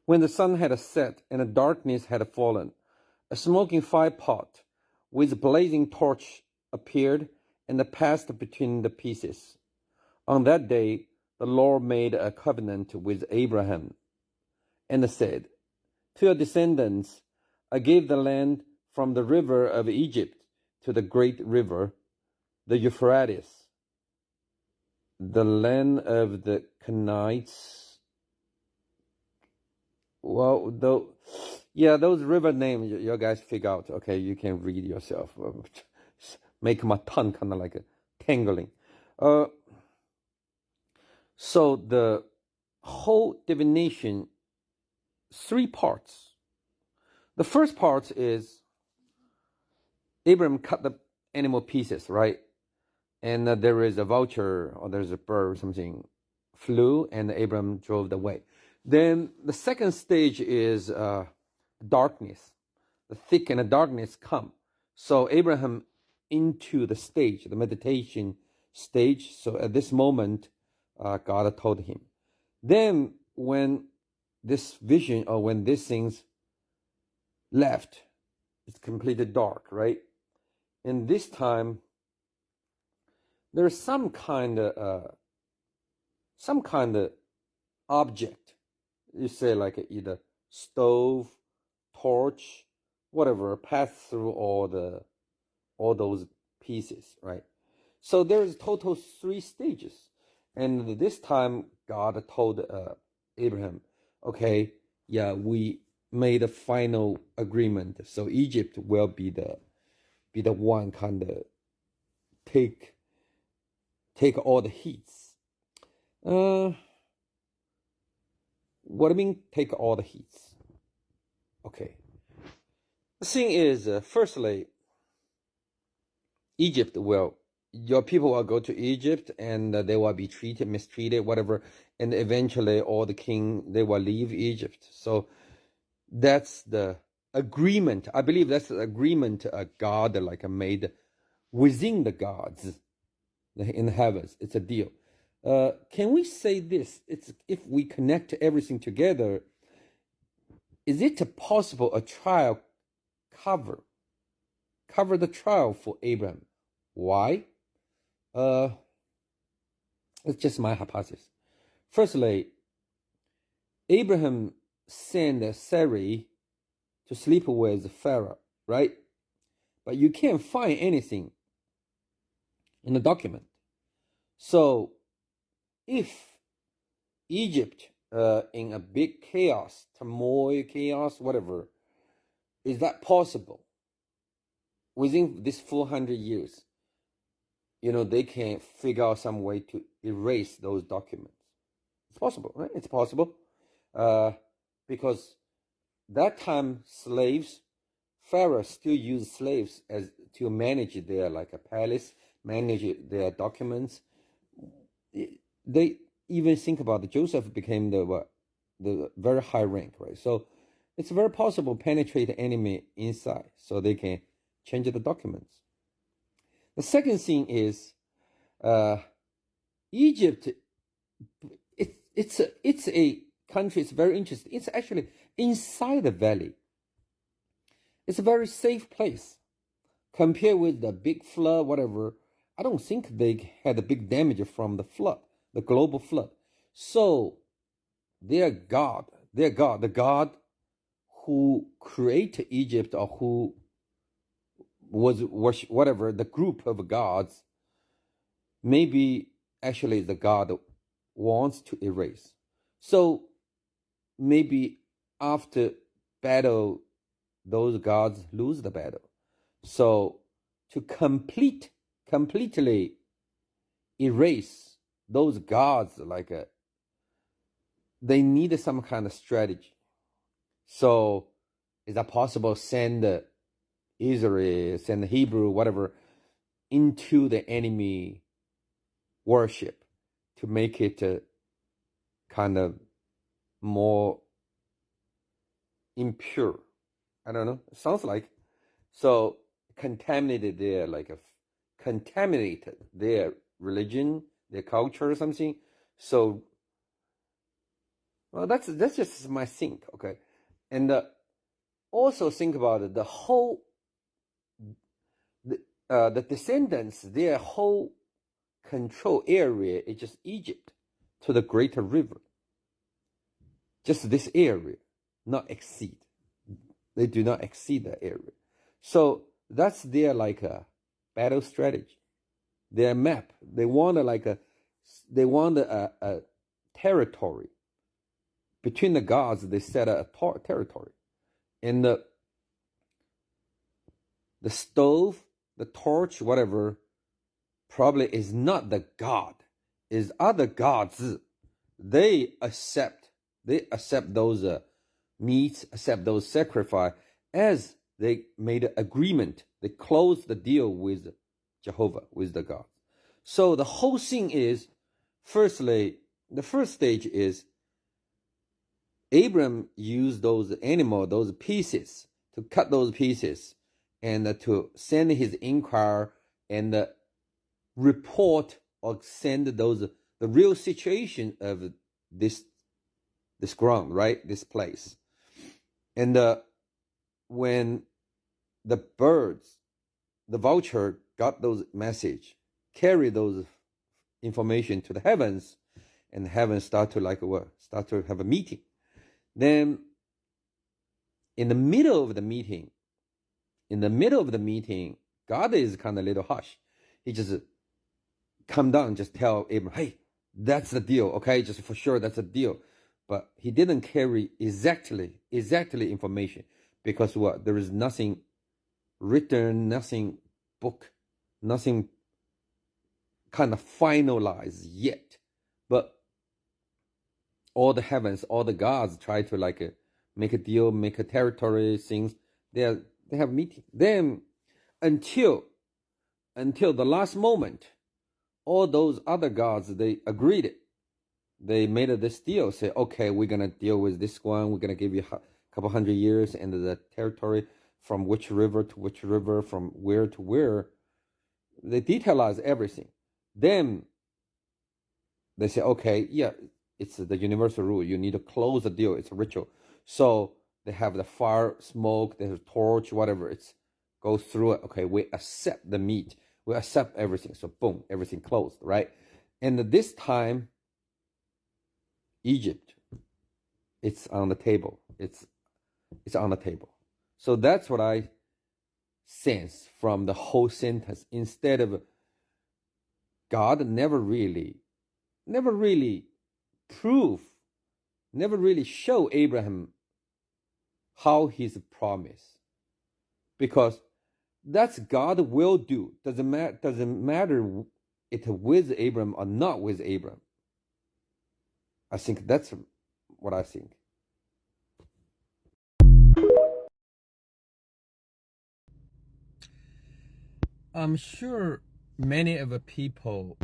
When the sun had set and the darkness had fallen, a smoking firepot with a blazing torch appeared and passed between the pieces. On that day, the Lord made a covenant with Abraham and said, "To your descendants, I gave the land from the river of Egypt to the great river, the Euphrates, the land of the Canaanites." Well, those river names you guys figure out. Okay, you can read yourself. Make my tongue kind of like a tangling. So the whole divination, 3 parts. The first part is Abraham cut the animal pieces, right? And there is a vulture or there's a bird or something flew, and Abraham drove the way. Then the second stage is darkness. The thick and the darkness come. So Abraham into the stage, the meditation stage. So at this moment, God told him. Then when this vision or when these things left, it's completely dark, right? And this time, there's some kind of object. You say like either stove, torch, whatever, pass through all those pieces, right? So there's total 3 stages. And this time God told Abraham, okay, yeah, we made a final agreement. So Egypt will be the one kind of take all the heats. What do I mean take all the heats? Okay. The thing is, firstly, Egypt your people will go to Egypt and they will be mistreated, whatever. And eventually all the king, they will leave Egypt. So that's the agreement. I believe that's the agreement God like made within the gods in the heavens. It's a deal. Can we say this? It's if we connect everything together, is it possible a trial cover the trial for Abraham? Why? It's just my hypothesis. Firstly, Abraham sent Sarai to sleep with Pharaoh, right? But you can't find anything in the document. So if Egypt in a big chaos, turmoil, chaos, whatever, is that possible? Within this 400 years, they can figure out some way to erase those documents. It's possible, right? It's possible. Because that time slaves, Pharaoh still used slaves to manage their like a palace, manage their documents. They even think about it. Joseph became the very high rank, right? So it's very possible to penetrate the enemy inside so they can change the documents. The second thing is Egypt. It's a country. It's very interesting. It's actually inside the valley. It's a very safe place compared with the big flood, whatever. I don't think they had a big damage from the flood, the global flood. So their God, the God who created Egypt or who was whatever, the group of gods, maybe actually the God wants to erase. So maybe after battle, those gods lose the battle. So to completely erase those gods, like they need some kind of strategy. So is that possible? Send Israel, send Hebrew, whatever, into the enemy worship to make it kind of more impure. I don't know. It sounds like. So contaminated their religion, their culture or something. So Well, that's just my think, okay? And also think about the whole, the descendants, their whole control area is just Egypt to the greater river. Just this area, not exceed. They do not exceed that area. So that's their like a battle strategy. Their map. They want a territory. Between the gods, they set a territory. And the stove, the torch, whatever, probably is not the god, is other gods. They accept those meats, accept those sacrifice as they made an agreement. They closed the deal with Jehovah, with the God. So the whole thing is, firstly, the first stage is Abram used those those pieces, to cut those pieces and to send his inquiry and report or send the real situation of this ground, right? This place. And when the birds, the vulture got those message, carry those information to the heavens, and the heavens start to have a meeting. Then in the middle of the meeting, God is kind of a little hush. He just come down, just tell Abraham, hey, that's the deal, okay? Just for sure, that's the deal. But he didn't carry exactly information, because what? There is nothing written, nothing book, nothing kind of finalized yet. But all the heavens, all the gods try to make a deal, make a territory, things. They have meeting. Then until the last moment, all those other gods, they agreed. They made this deal, say, okay, we're going to deal with this one. We're going to give you a couple 100 years and the territory from which river to which river, from where to where. They detailize everything. Then they say, okay, yeah, it's the universal rule. You need to close the deal. It's a ritual. So they have the fire, smoke, there's a torch, whatever. It's goes through it. Okay, we accept the meat. We accept everything. So boom, everything closed, right? And this time, Egypt, it's on the table. It's on the table. So that's what I sense from the whole sentence. Instead of God never really prove, never really show Abraham how his promise, because that's God will do. Doesn't matter it with Abraham or not with Abraham. I think that's what I think. I'm sure many of the people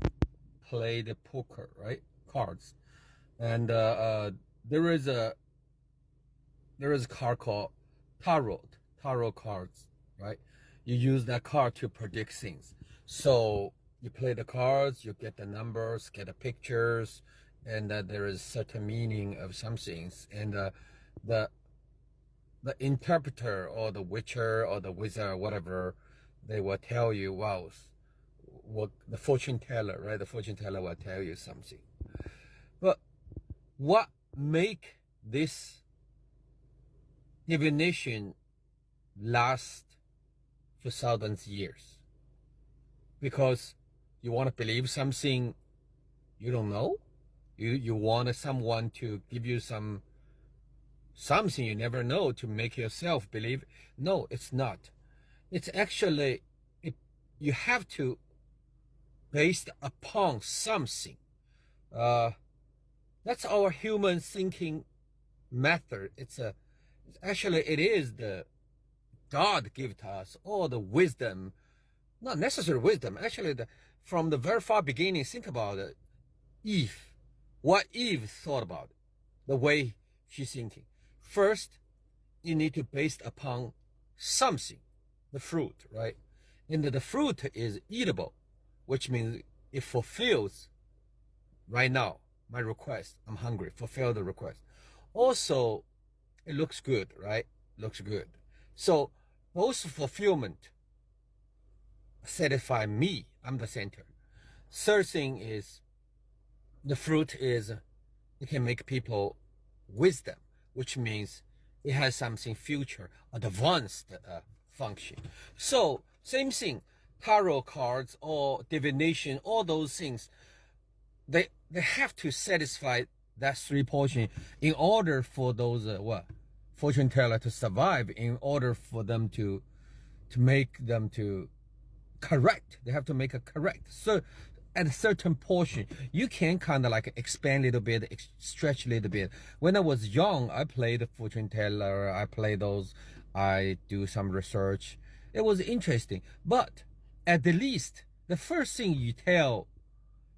play the poker, right? Cards. And there is a card called tarot cards, right? You use that card to predict things. So you play the cards, you get the numbers, get the pictures, and there is certain meaning of some things. And the interpreter or the witcher or the wizard or whatever, they will tell you, wow, what the fortune teller, right? The fortune teller will tell you something. But what make this divination last for thousands of years? Because you want to believe something you don't know? You want someone to give you something you never know to make yourself believe? No, it's not. It's actually, you have to based upon something. That's our human thinking method. It is the God give to us all the wisdom, not necessary wisdom. Actually, from the very far beginning, think about it. Eve, what Eve thought about it, the way she's thinking. First, you need to base upon something, the fruit, right? And the fruit is eatable, which means it fulfills right now my request. I'm hungry. Fulfill the request. Also, it looks good, right? Looks good. So both fulfillment satisfy me. I'm the center. Third thing is the fruit is it can make people wisdom, which means it has something future, advanced function. So same thing, tarot cards or divination, all those things, they have to satisfy that three portion in order for those fortune teller to survive, in order for them to make them to correct. They have to make a correct. So at a certain portion, you can kind of like expand a little bit, stretch a little bit. When I was young, I played fortune teller. I play those. I do some research. It was interesting. But at the least, the first thing you tell,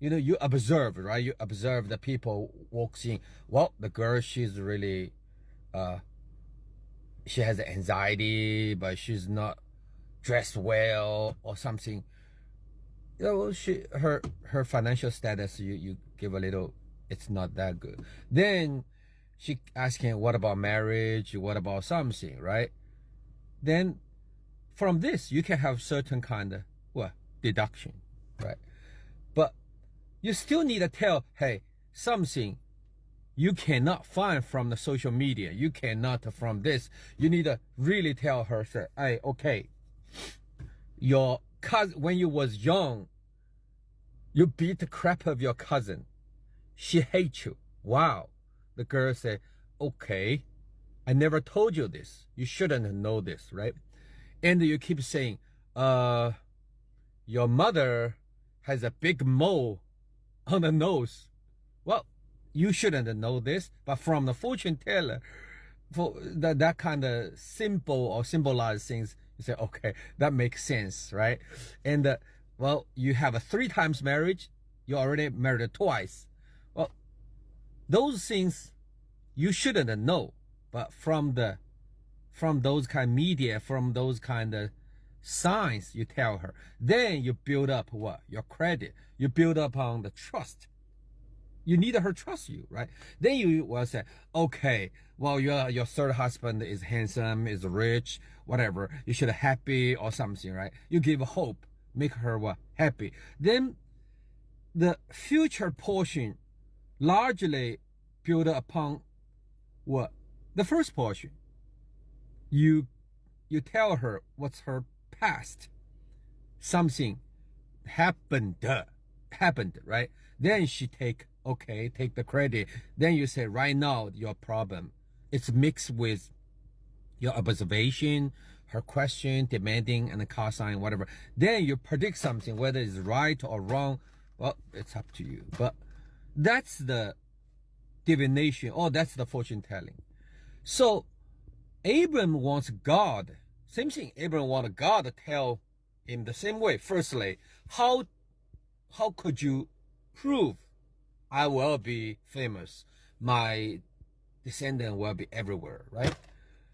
you observe, right? You observe the people walks in. Well, the girl, she's really, she has anxiety, but she's not dressed well or something. Her financial status, you give a little, it's not that good. Then she asking, what about marriage? What about something, right? Then from this, you can have certain kind of deduction, right? But you still need to tell, hey, something you cannot find from the social media. You cannot from this. You need to really tell her, say, hey, okay, your cousin, when you was young, you beat the crap of your cousin. She hates you. Wow. The girl said, okay, I never told you this. You shouldn't know this, right? And you keep saying, your mother has a big mole on the nose. Well, you shouldn't know this, but from the fortune teller, for that kind of simple or symbolized things, you say, okay, that makes sense, right? And well, you have a 3 times marriage, you already married twice. Well, those things you shouldn't know, but from those kind of media, from those kind of signs, you tell her. Then you build up what? Your credit. You build up on the trust. You need her trust you, right? Then you will say, okay, well, your third husband is handsome, is rich, whatever. You should be happy or something, right? You give hope, make her happy. Then the future portion largely build upon what? The first portion. You tell her what's her past. Something happened, right? Then she take the credit. Then you say, right now, your problem, it's mixed with your observation, her question, demanding, and the cosine, whatever. Then you predict something, whether it's right or wrong. Well, it's up to you. But that's the divination, or that's the fortune telling. So Abram wants God. Same thing. Abram wants God to tell him the same way. Firstly, how could you prove I will be famous? My descendant will be everywhere, right?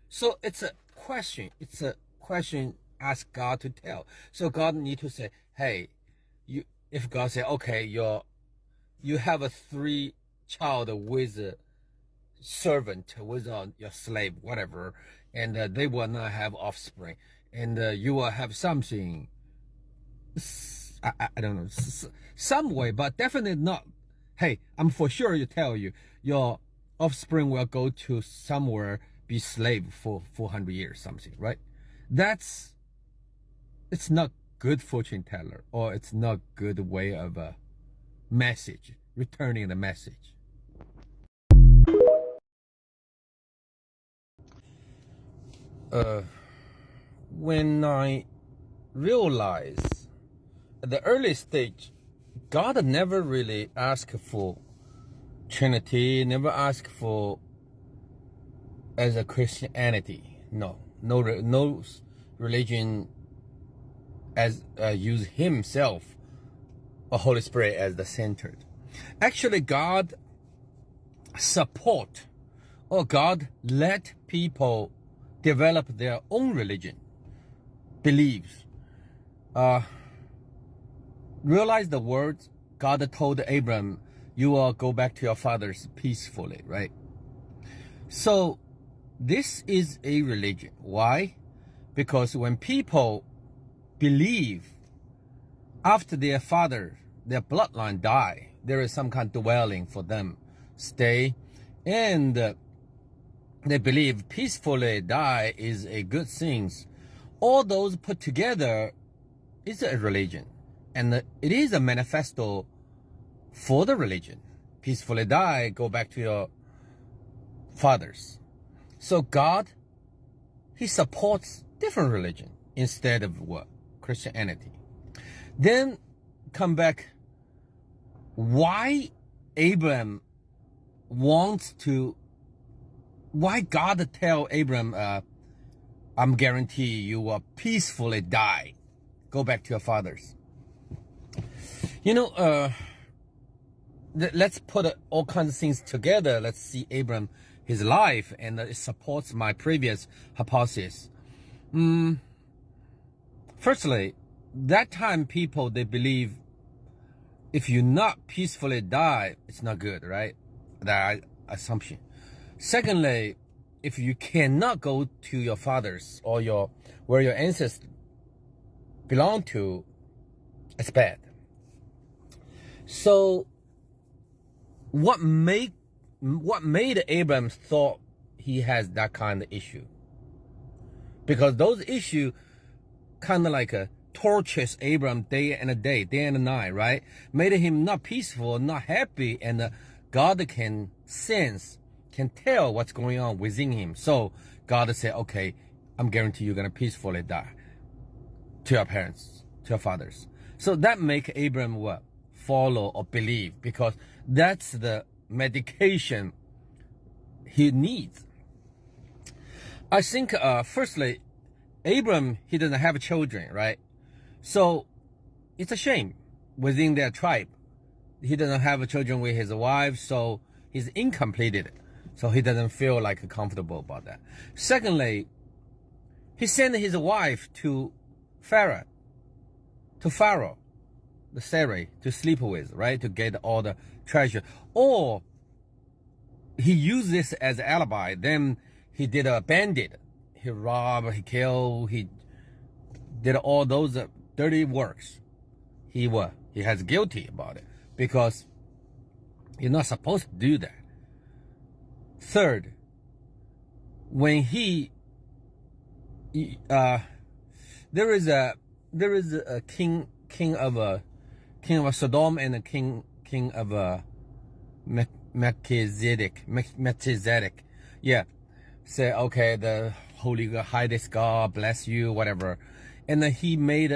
So it's a question. It's a question ask God to tell. So God need to say, hey, if God say, okay, you have a 3 child with a servant, with your slave, whatever, and they will not have offspring, and you will have something, I don't know, some way, but definitely not, hey, I'm for sure you tell you, your offspring will go to somewhere, be slave for 400 years, something, right? It's not good fortune teller, or it's not good way of a message, returning the message. When I realized at the early stage, God never really asked for Trinity, never asked for as a Christianity. No religion as use himself or Holy Spirit as the center. Actually, God support, or God let people develop their own religion, beliefs. Realize the words God told Abram you will go back to your fathers peacefully, right? So this is a religion. Why? Because when people believe after their father, their bloodline die, there is some kind of dwelling for them, stay, and they believe peacefully die is a good thing. All those put together is a religion, and it is a manifesto for the religion. Peacefully die, go back to your fathers. So God, he supports different religion instead of what? Christianity. Then come back, why Abraham wants to, why God tell Abraham, I'm guarantee you will peacefully die. Go back to your fathers. You know, let's put all kinds of things together. Let's see Abraham, his life, and it supports my previous hypothesis. Firstly, that time people, they believe if you not peacefully die, it's not good, right? That assumption. Secondly, if you cannot go to your fathers or where your ancestors belong to, it's bad. So what made Abraham thought he has that kind of issue? Because those issues kind of like tortures Abraham day and night, right? Made him not peaceful, not happy, and God can sense, can tell what's going on within him. So God said, okay, I'm guarantee you're going to peacefully die to your parents, to your fathers. So that make Abraham what? Follow or believe, because that's the medication he needs. I think, firstly, Abraham, he doesn't have children, right? So it's a shame within their tribe. He doesn't have children with his wife, so he's incompleted. So he doesn't feel like comfortable about that. Secondly, he sent his wife to Pharaoh, the Sarai, to sleep with, right? To get all the treasure. Or he used this as an alibi. Then he did a bandit. He robbed, he killed, he did all those dirty works. He has guilty about it because you're not supposed to do that. Third, when there is a king of Sodom and a king of Melchizedek. Yeah, say okay, the holy God, highest God bless you, whatever. And then he made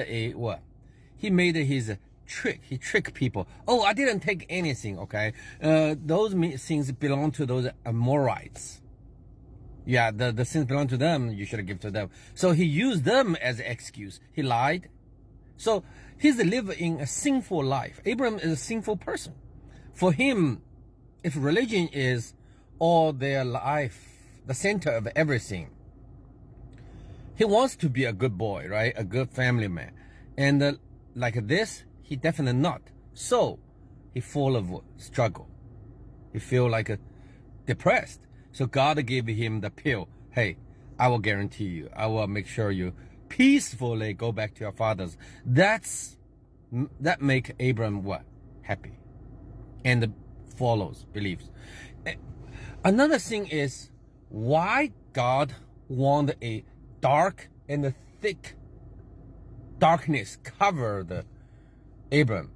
he made his trick. He tricked people. Oh, I didn't take anything. Okay, those things belong to those Amorites. Yeah, the sins belong to them. You should give to them. So he used them as an excuse. He lied. So he's living a sinful life. Abraham is a sinful person. For him, if religion is all their life, the center of everything, he wants to be a good boy, right? A good family man. And like this, he definitely not. So he full of struggle. He feel like depressed. So God gave him the pill. Hey, I will guarantee you. I will make sure you peacefully go back to your fathers. That make Abraham what? Happy. And follows, believes. Another thing is why God want a dark and a thick darkness cover the Abraham.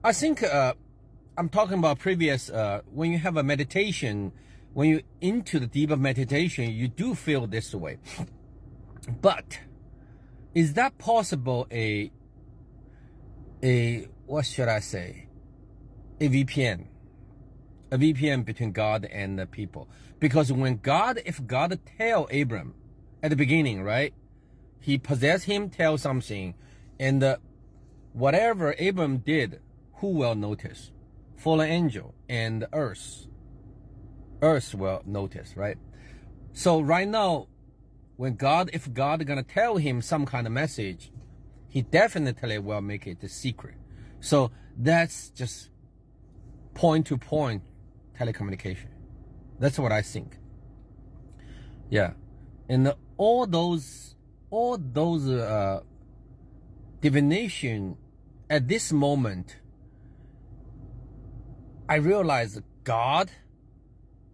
I think I'm talking about previous, when you have a meditation, when you're into the deeper meditation, you do feel this way. But is that possible a what should I say? A VPN between God and the people. Because if God tell Abraham at the beginning, right? He possessed him, tell something, and whatever Abraham did, who will notice? Fallen angel and earth. Earth will notice, right? So right now, if God gonna tell him some kind of message, he definitely will make it a secret. So that's just point-to-point telecommunication. That's what I think. Yeah, and all those divination at this moment, I realize God,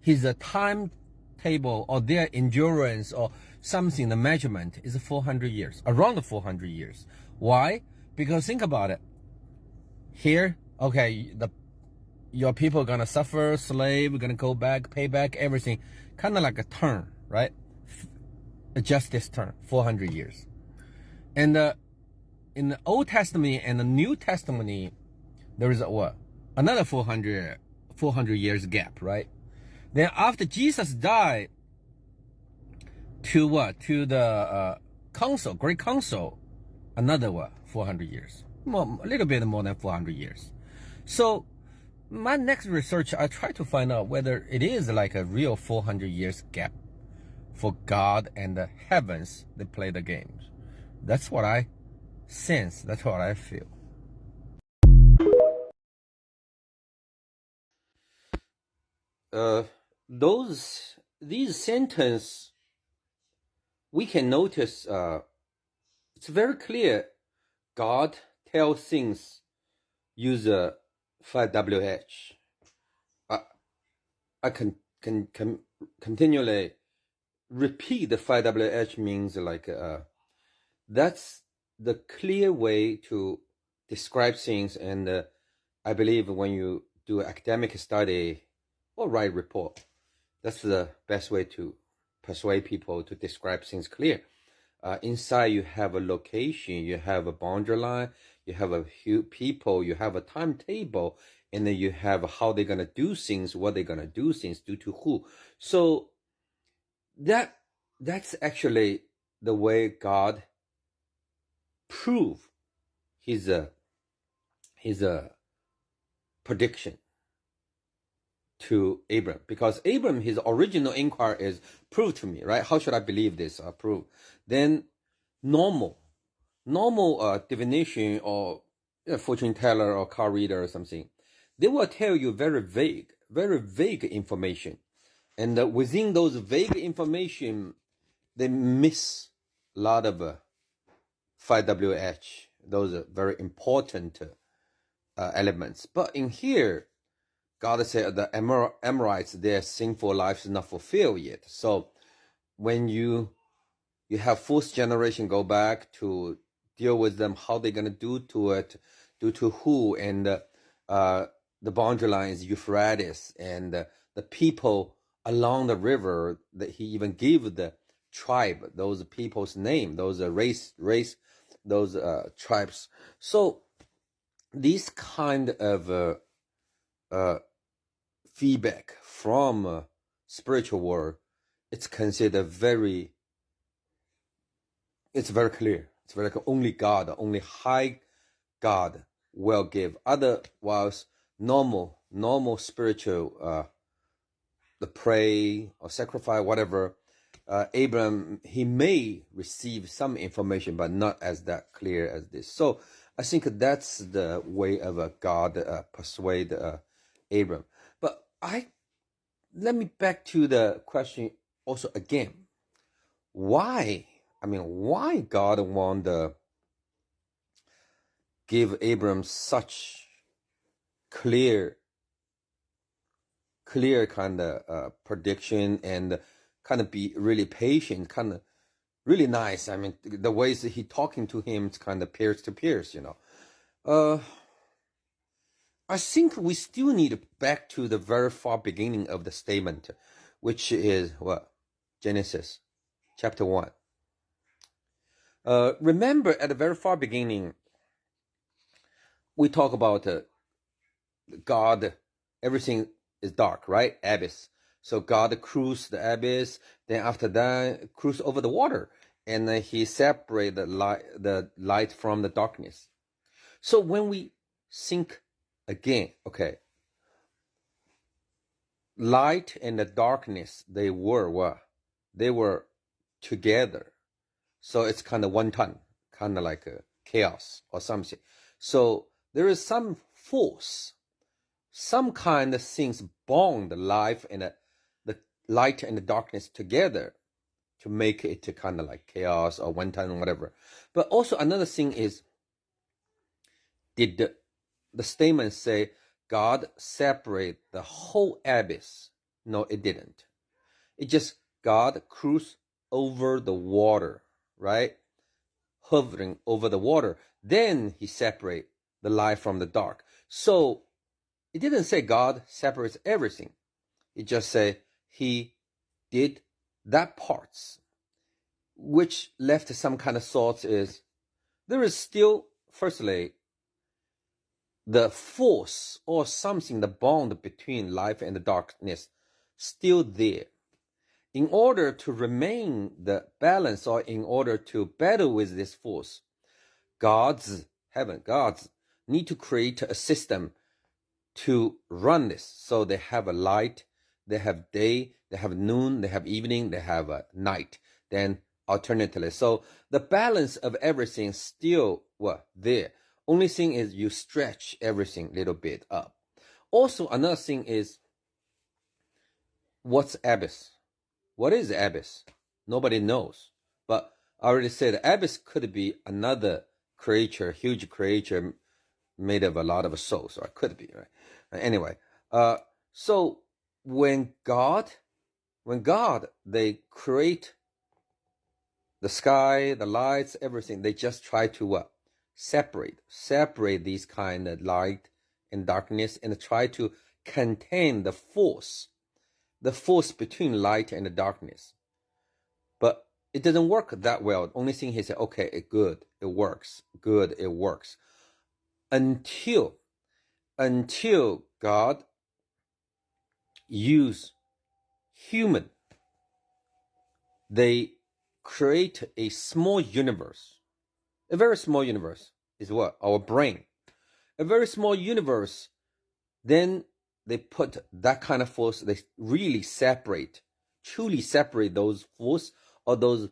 his timetable or their endurance or something, the measurement is 400 years, around 400 years. Why? Because think about it. Here, okay, your people are gonna suffer, slave, gonna go back, pay back, everything. Kind of like a turn, right? A justice turn, 400 years. And in the Old Testament and the New Testament, there is another 400 years gap, right? Then after Jesus died, to the council, Great Council, another 400 years, a little bit more than 400 years. So my next research, I try to find out whether it is like a real 400 years gap for God and the heavens that play the games. That's what I sense. That's what I feel. These sentences, we can notice it's very clear. God tells things use 5WH. I can continually repeat the 5WH means like that's the clear way to describe things. And I believe when you do academic study or write report, that's the best way to persuade people to describe things clear. Inside you have a location, you have a boundary line, you have a few people, you have a timetable, and then you have how they're gonna do things, what they're gonna do things, due to who. So that's actually the way God proved his prediction to Abram, because Abram, his original inquiry is prove to me, right? How should I believe this? Prove. Then normal divination or fortune teller or card reader or something, they will tell you very vague information, and within those vague information, they miss a lot of 5WH. Those are very important elements. But in here, God said the Amorites, their sinful life is not fulfilled yet. So when you have fourth generation go back to deal with them, how they're going to do to it, do to who, and the boundary line is Euphrates, and the people along the river, that he even gave the tribe, those people's name, those race, those tribes. So this kind of feedback from spiritual world, it's considered it's very clear. It's very clear. Only God, only high God will give. Otherwise, normal spiritual, the pray or sacrifice, whatever, Abraham, he may receive some information, but not as that clear as this. So I think that's the way of God persuade Abraham. But let me back to the question also again. Why God want to give Abraham such clear kind of prediction, and kind of be really patient, kind of really nice. I mean, the ways that he talking to him, it's kind of pierce to pierce, I think we still need back to the very far beginning of the statement, which is what? Genesis chapter 1. Remember at the very far beginning, we talk about God, everything is dark, right? Abyss. So God cruised the abyss, then after that, cruised over the water, and then he separated the light from the darkness. So when we think again, okay, light and the darkness, they were together. So it's kind of one ton, kind of like a chaos or something. So there is some force some kind of things bond the life and the light and the darkness together to make it to kind of like chaos or one time or whatever. But also another thing is, did the statement say God separate the whole abyss? No, it didn't. It just God cruised over the water, right? Hovering over the water. Then he separate the light from the dark. So it didn't say God separates everything. It just say he did that parts, which left some kind of thoughts is there is still, firstly, the force or something, the bond between life and the darkness still there. In order to remain the balance or in order to battle with this force, gods need to create a system to run this. So they have a light, they have day, they have noon, they have evening, they have a night, then alternately. So the balance of everything still there. Only thing is you stretch everything a little bit up. Also, another thing is, what's abyss? What is abyss? Nobody knows. But I already said abyss could be another creature, huge creature made of a lot of souls, or it could be, right? Anyway, so when God, they create the sky, the lights, everything, they just try to separate these kind of light and darkness and try to contain the force between light and the darkness. But it doesn't work that well. The only thing he said, okay, it works. Until God use human, they create a small universe. A very small universe is what? Our brain. A very small universe. Then they put that kind of force, they really truly separate those force or those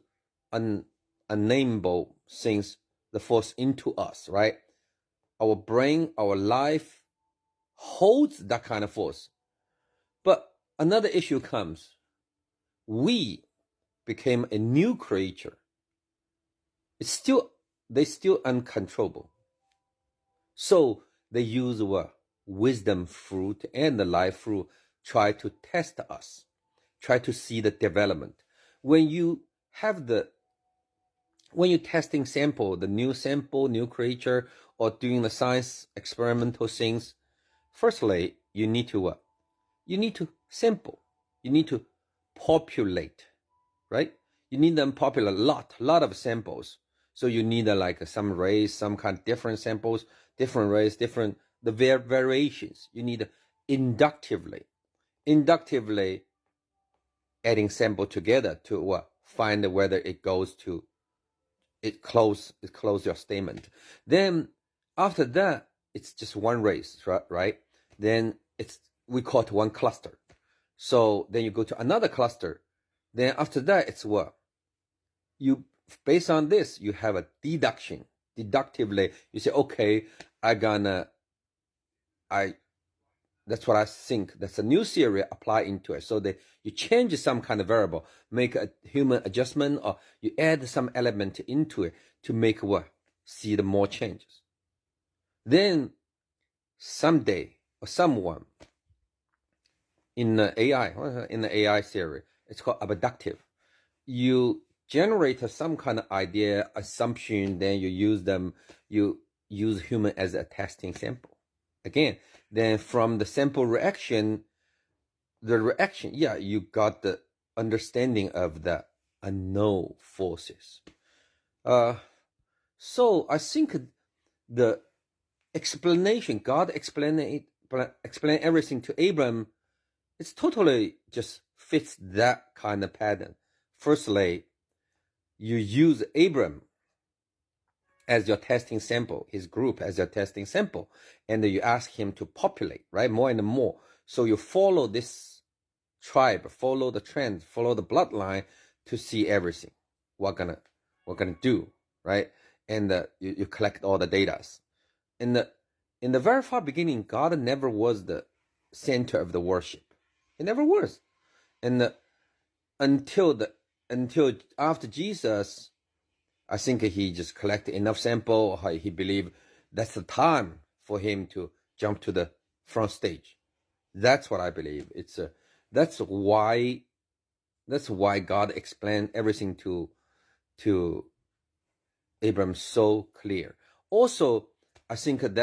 unnameable things, the force into us, right? Our brain, our life holds that kind of force. But another issue comes. We became a new creature. They still uncontrollable. So they use wisdom fruit and the life fruit try to test us, try to see the development. When you testing sample, the new sample, new creature, or doing the science experimental things, firstly, you need to sample. You need to populate, right? You need them populate a lot of samples. So you need like some race, some kind of different samples, different race, different the variations. You need inductively adding sample together to find whether it goes to it close your statement. Then after that, it's just one race, right? Then we call it one cluster. So then you go to another cluster. Then after that, it's you based on this, you have a deduction. Deductively, you say, okay, that's what I think. That's a new theory apply into it. So that you change some kind of variable, make a human adjustment, or you add some element into it to make see the more changes. Then someday or someone in the AI theory, it's called abductive. You generate some kind of idea, assumption, then you use human as a testing sample. Again, then from the sample reaction, you got the understanding of the unknown forces. So I think the explanation, God explain everything to Abraham, it's totally just fits that kind of pattern. Firstly, you use Abraham as your testing sample, his group as your testing sample, and you ask him to populate, right, more and more. So you follow this tribe, follow the trend, follow the bloodline to see everything. We're gonna do, right? And you collect all the data. In the very far beginning, God never was the center of the worship. It never was. And until after Jesus, I think he just collected enough sample. He believed that's the time for him to jump to the front stage. That's what I believe. That's why God explained everything to Abraham so clear. Also, I think it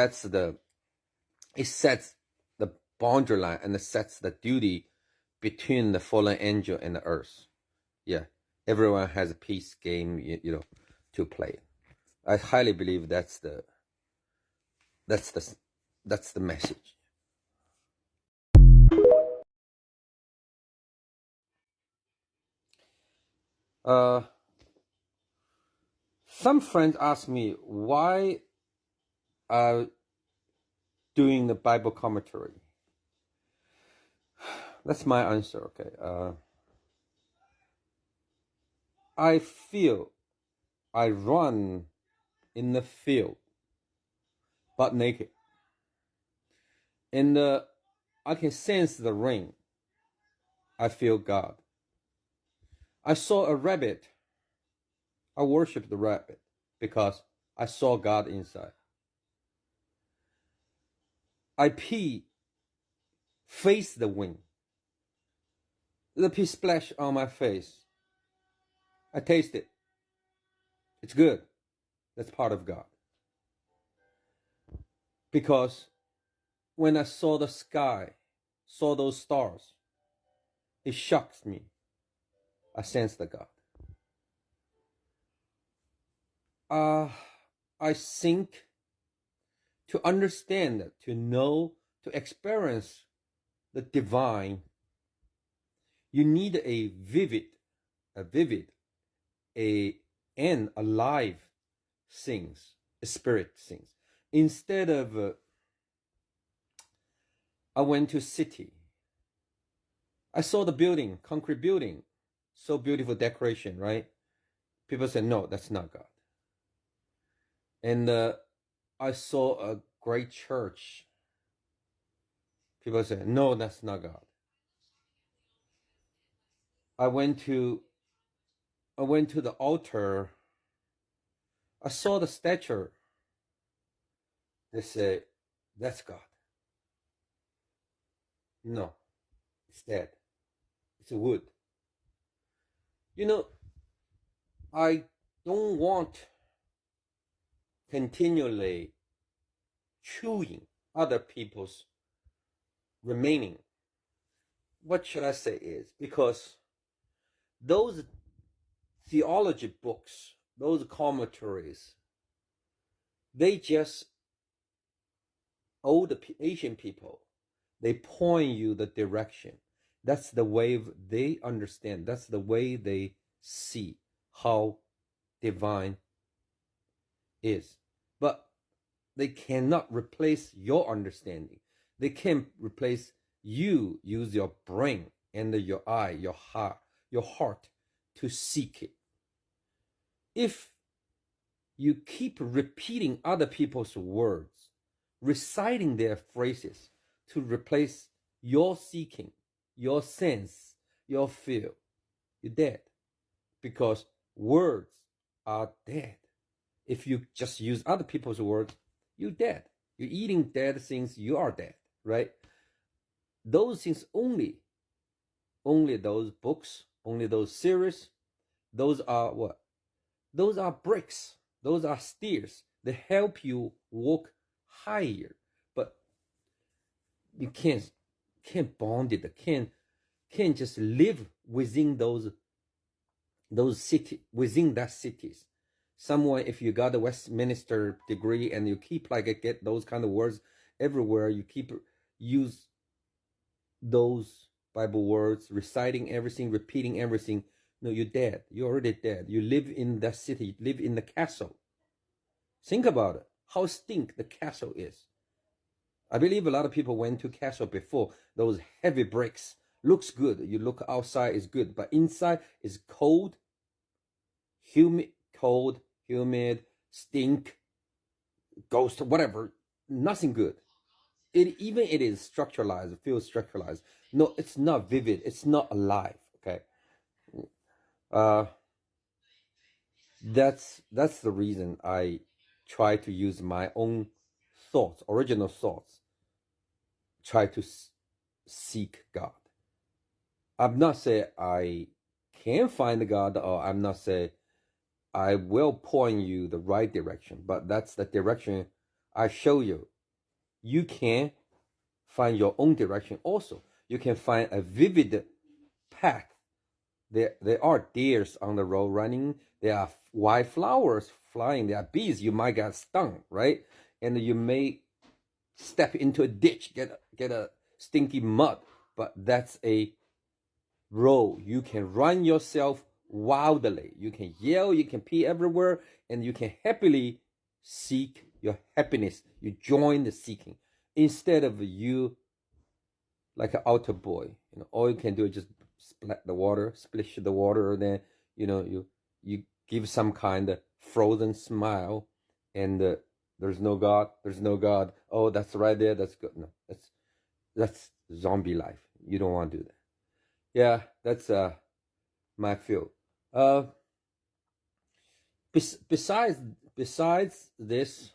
sets the boundary line and it sets the duty between the fallen angel and the earth. Yeah, everyone has a peace game, to play. I highly believe that's the message. Some friends ask me why doing the Bible commentary. That's my answer. Okay. I feel I run in the field, butt naked, and I can sense the rain. I feel God. I saw a rabbit. I worship the rabbit because I saw God inside. I pee, face the wind. The pee splash on my face. I taste it. It's good. That's part of God. Because when I saw the sky, saw those stars, it shocks me. I sense the God. I think to understand, to know, to experience the divine, you need a vivid, and alive things, a spirit things. Instead of, I went to city. I saw the building, concrete building, so beautiful decoration, right? People said, no, that's not God. And I saw a great church. People said, no, that's not God. I went to the altar. I saw the statue. They say, that's God. No, it's dead. It's a wood. I don't want continually chewing other people's remaining. What should I say is, because those theology books, those commentaries, they just old Asian people, they point you the direction. That's the way they understand. That's the way they see how divine is. But they cannot replace your understanding. They can't replace you use your brain and your eye, your heart to seek it. If you keep repeating other people's words, reciting their phrases to replace your seeking, your sense, your feel, you're dead. Because words are dead. If you just use other people's words, you're dead. You're eating dead things, you are dead, right? Those things only those books, only those series, those are what? Those are bricks. Those are stairs. They help you walk higher. But you can't bond it, can't just live within those city, within that cities. Someone, if you got a Westminster degree and you keep get those kind of words everywhere, you keep use those Bible words, reciting everything, repeating everything. No, you're dead. You're already dead. You live in that city, you live in the castle. Think about it, how stink the castle is. I believe a lot of people went to castle before. Those heavy bricks looks good. You look outside is good, but inside is cold, humid, stink, ghost, whatever. Nothing good. it is structuralized, feels structuralized. No, it's not vivid. It's not alive. Okay. Uh, that's the reason I try to use my own thoughts, original thoughts, try to seek God. I'm not saying I can find God, or I'm not saying I will point you the right direction, but that's the direction I show you. You can find your own direction also. You can find a vivid path. There are deers on the road running. There are white flowers flying. There are bees. You might get stung, right? And you may step into a ditch, get a stinky mud. But that's a road. You can run yourself wildly. You can yell. You can pee everywhere, and you can happily seek your happiness. You join the seeking instead of you like an altar boy. All you can do is just splat the water, splish the water, then you give some kind of frozen smile, and there's no God, there's no God. Oh, that's right there, that's good. No, that's zombie life. You don't want to do that. Yeah, that's my feel. Besides this,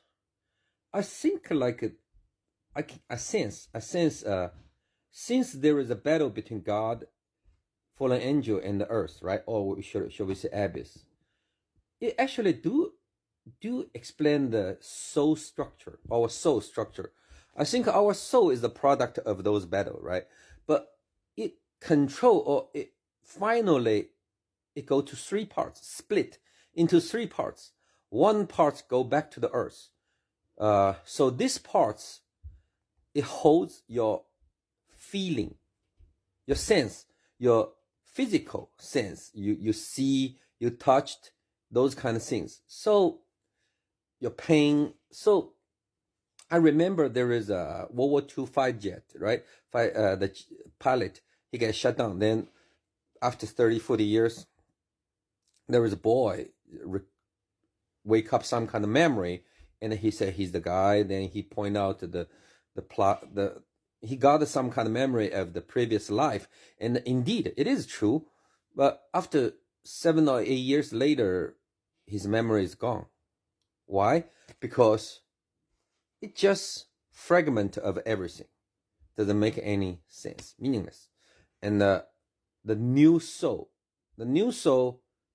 I think like I sense since there is a battle between God, fallen angel, and the earth, right? Or should we say abyss? It actually do explain the soul structure, our soul structure. I think our soul is the product of those battle, right? But it control, or it finally it go to three parts, split into three parts. One part go back to the earth. So this parts, it holds your feeling, your sense, your physical sense. You see, you touched, those kind of things. So your pain. So I remember there is a World War II fighter jet, right? The pilot, he gets shut down. Then after 30, 40 years, there was a boy wake up some kind of memory, and he said he's the guy. Then he point out the plot, he got some kind of memory of the previous life, and indeed it is true. But after 7 or 8 years later, his memory is gone. Why? Because it just fragment of everything, doesn't make any sense, meaningless. And the new soul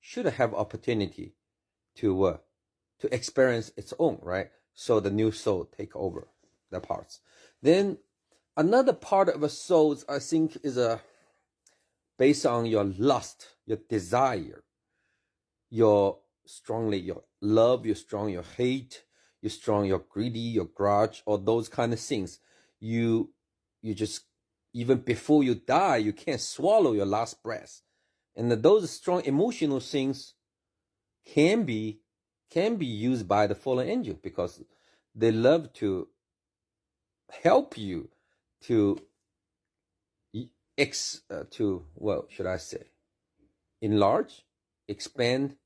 should have opportunity to experience its own, right? So the new soul take over the parts. Then another part of a soul, I think, is based on your lust, your desire, your love, your strong, your hate, your strong, your greedy, your grudge, or those kind of things. You just, even before you die, you can't swallow your last breath. And those strong emotional things can be used by the fallen angel, because they love to help you to what should I say, enlarge, expand,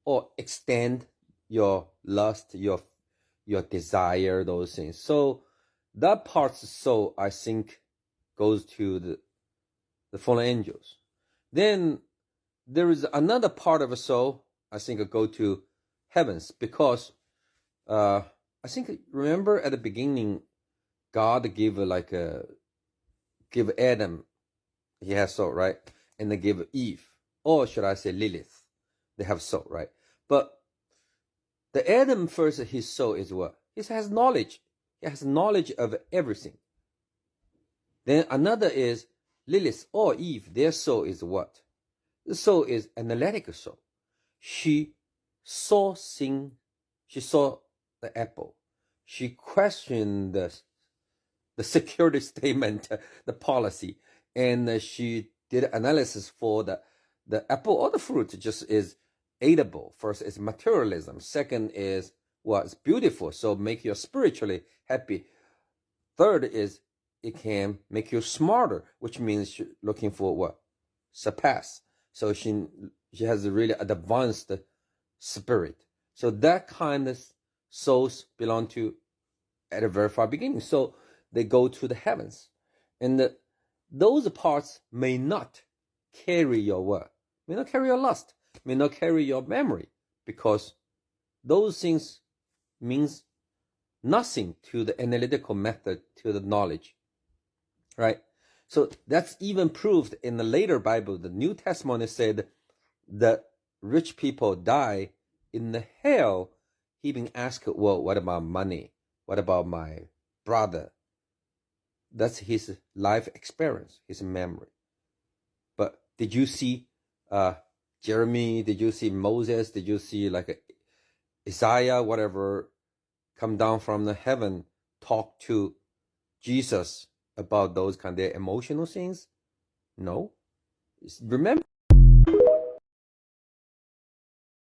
or extend your lust, your desire, those things. So that part's soul, I think, goes to the fallen angels. Then there is another part of a soul, I think, go to heavens, because I think, remember at the beginning, God gave Adam, he has soul, right? And they give Eve, or should I say Lilith, they have soul, right? But the Adam first, his soul is what? He has knowledge. He has knowledge of everything. Then another is Lilith or Eve. Their soul is what? The soul is analytical soul. She saw things. She saw the apple. She questioned the security statement, the policy, and she did analysis for the apple or the fruit just is eatable. First is materialism. Second is it's beautiful, so make you spiritually happy. Third is it can make you smarter, which means she's looking for what? Surpass. So she has a really advanced spirit. So that kind of souls belong to at the very far beginning. So they go to the heavens. And those parts may not carry your word, may not carry your lust, may not carry your memory, because those things means nothing to the analytical method, to the knowledge, right? So that's even proved in the later Bible. The New Testament said that rich people die in the hell. He being asked, well, what about money? What about my brother? That's his life experience, his memory. But did you see Jeremy? Did you see Moses? Did you see like Isaiah, whatever, come down from the heaven, talk to Jesus about those kind of emotional things? No. Remember